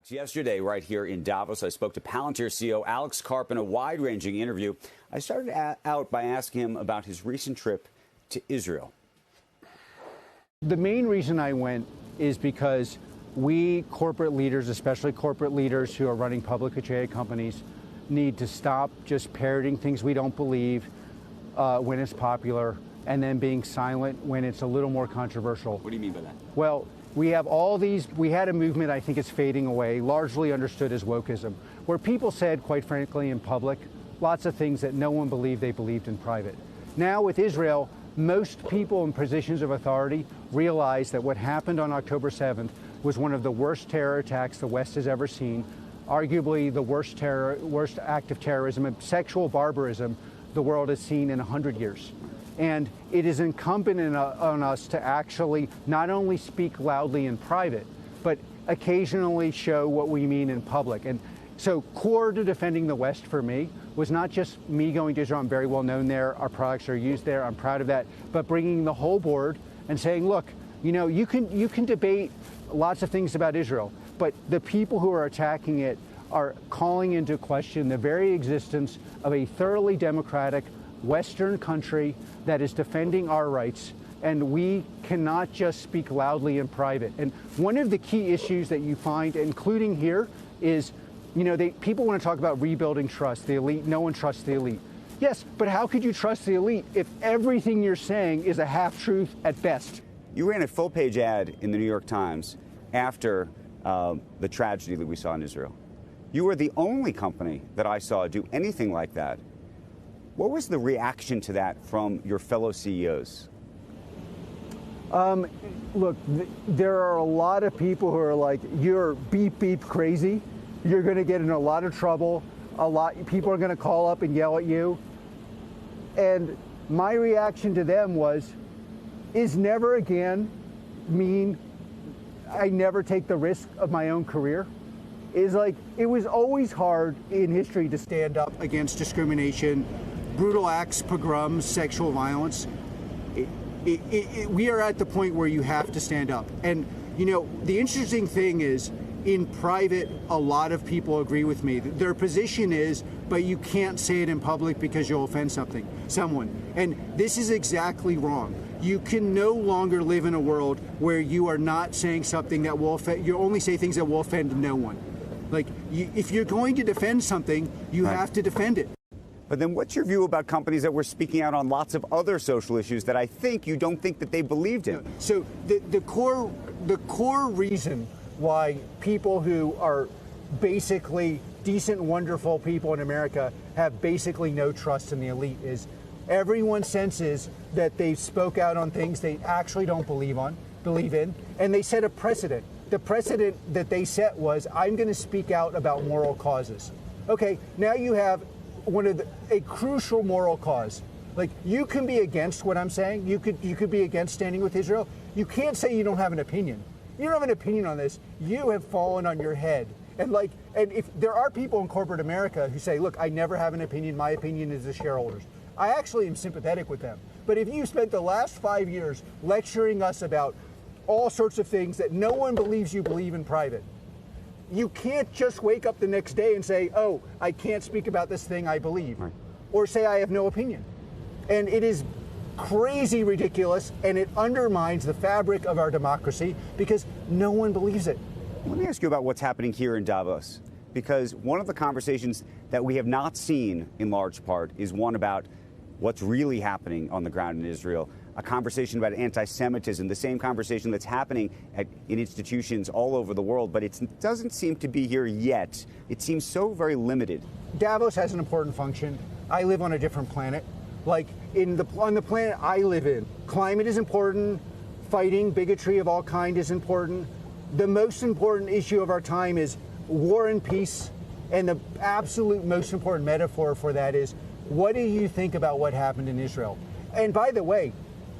Yesterday, right here in Davos, I spoke to Palantir CEO Alex Karp in a wide-ranging interview. I started out by asking him about his recent trip to Israel. The main reason I went is because we corporate leaders, especially corporate leaders who are running publicly traded companies, need to stop just parroting things we don't believe when it's popular and then being silent when it's a little more controversial. What do you mean by that? Well, we have all these, we had a movement, I think it's fading away, largely understood as wokeism, where people said, quite frankly, in public, lots of things that no one believed they believed in private. Now with Israel, most people in positions of authority realize that what happened on October 7th was one of the worst terror attacks the West has ever seen, arguably the worst act of terrorism and sexual barbarism the world has seen in 100 years. And it is incumbent on us to actually not only speak loudly in private, but occasionally show what we mean in public. And so core to defending the West for me was not just me going to Israel. I'm very well known there. Our products are used there. I'm proud of that. But bringing the whole board and saying, look, you know, you can debate lots of things about Israel, but the people who are attacking it are calling into question the very existence of a thoroughly democratic Western country that is defending our rights, and we cannot just speak loudly in private. And one of the key issues that you find, including here, is, you know, people want to talk about rebuilding trust, the elite. No one trusts the elite. Yes, but how could you trust the elite if everything you're saying is a half-truth at best? You ran a full-page ad in the New York Times after the tragedy that we saw in Israel. You were the only company that I saw do anything like that. What was the reaction to that from your fellow CEOs? Look, there are a lot of people who are like, you're beep, beep crazy. You're going to get in a lot of trouble. People are going to call up and yell at you. And my reaction to them was, is never again mean I never take the risk of my own career? Is like, it was always hard in history to stand up against discrimination, brutal acts, pogroms, sexual violence. We are at the point where you have to stand up. And, you know, the interesting thing is, in private, a lot of people agree with me. Their position is, but you can't say it in public because you'll offend someone. And this is exactly wrong. You can no longer live in a world where you are not saying something that will offend, you only say things that will offend no one. Like, if you're going to defend something, you have to defend it. But then what's your view about companies that were speaking out on lots of other social issues that I think you don't think that they believed in? So the core reason why people who are basically decent, wonderful people in America have basically no trust in the elite is everyone senses that they spoke out on things they actually don't believe in, and they set a precedent. The precedent that they set was, I'm going to speak out about moral causes. Okay, now you have a crucial moral cause. Like, you can be against what I'm saying. You could be against standing with Israel. You can't say you don't have an opinion. You don't have an opinion on this. You have fallen on your head. And if there are people in corporate America who say, look, I never have an opinion. My opinion is the shareholders. I actually am sympathetic with them. But if you spent the last 5 years lecturing us about all sorts of things that no one believes you believe in private, you can't just wake up the next day and say, oh, I can't speak about this thing I believe, right, or say I have no opinion. And it is crazy ridiculous, and it undermines the fabric of our democracy because no one believes it. Let me ask you about what's happening here in Davos, because one of the conversations that we have not seen in large part is one about what's really happening on the ground in Israel, a conversation about anti-Semitism, the same conversation that's happening in institutions all over the world, but it doesn't seem to be here yet. It seems so very limited. Davos has an important function. I live on a different planet. Like, on the planet I live in, climate is important, fighting bigotry of all kind is important. The most important issue of our time is war and peace, and the absolute most important metaphor for that is, what do you think about what happened in Israel? And by the way,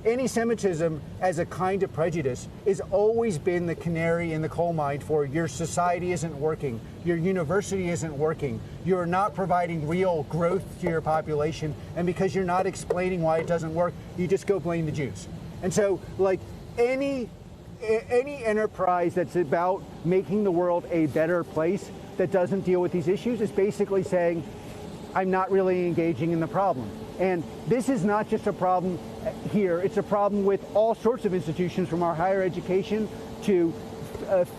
anti-Semitism as a kind of prejudice has always been the canary in the coal mine for your society isn't working, your university isn't working, you're not providing real growth to your population, and because you're not explaining why it doesn't work, you just go blame the Jews. And so, like, any any enterprise that's about making the world a better place that doesn't deal with these issues is basically saying, I'm not really engaging in the problem. And this is not just a problem here, it's a problem with all sorts of institutions, from our higher education to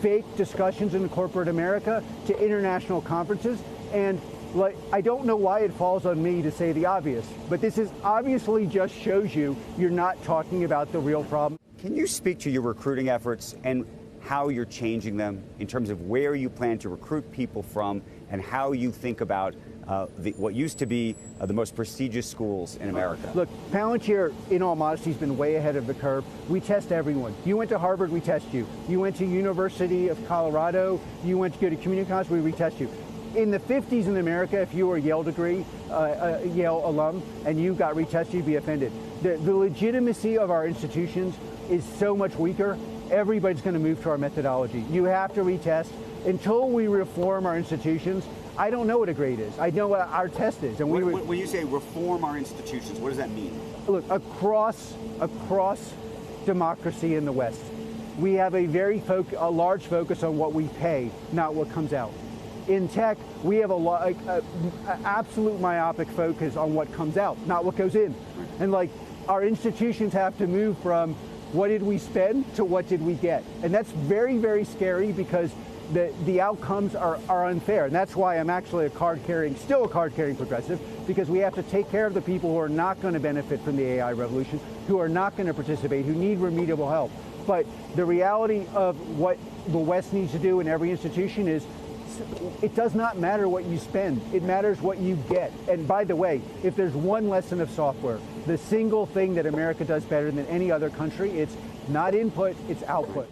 fake discussions in corporate America to international conferences. And I don't know why it falls on me to say the obvious, but this is obviously just shows you're not talking about the real problem. Can you speak to your recruiting efforts and how you're changing them in terms of where you plan to recruit people from and how you think about what used to be the most prestigious schools in America? Look, Palantir, in all modesty, has been way ahead of the curve. We test everyone. You went to Harvard, we test you. You went to University of Colorado, you went to go to community college, we retest you. In the 50s in America, if you were a Yale degree, Yale alum, and you got retested, you'd be offended. The legitimacy of our institutions is so much weaker. Everybody's going to move to our methodology. You have to retest. Until we reform our institutions, I don't know what a grade is. I know what our test is. And when you say reform our institutions, what does that mean? Look, across democracy in the West, we have a large focus on what we pay, not what comes out. In tech, we have an absolute myopic focus on what comes out, not what goes in. And our institutions have to move from what did we spend to what did we get. And that's very, very scary because the outcomes are unfair. And that's why I'm actually still a card-carrying progressive, because we have to take care of the people who are not going to benefit from the AI revolution, who are not going to participate, who need remedial help. But the reality of what the West needs to do in every institution is it does not matter what you spend. It matters what you get. And by the way, if there's one lesson of software, the single thing that America does better than any other country, it's not input, it's output.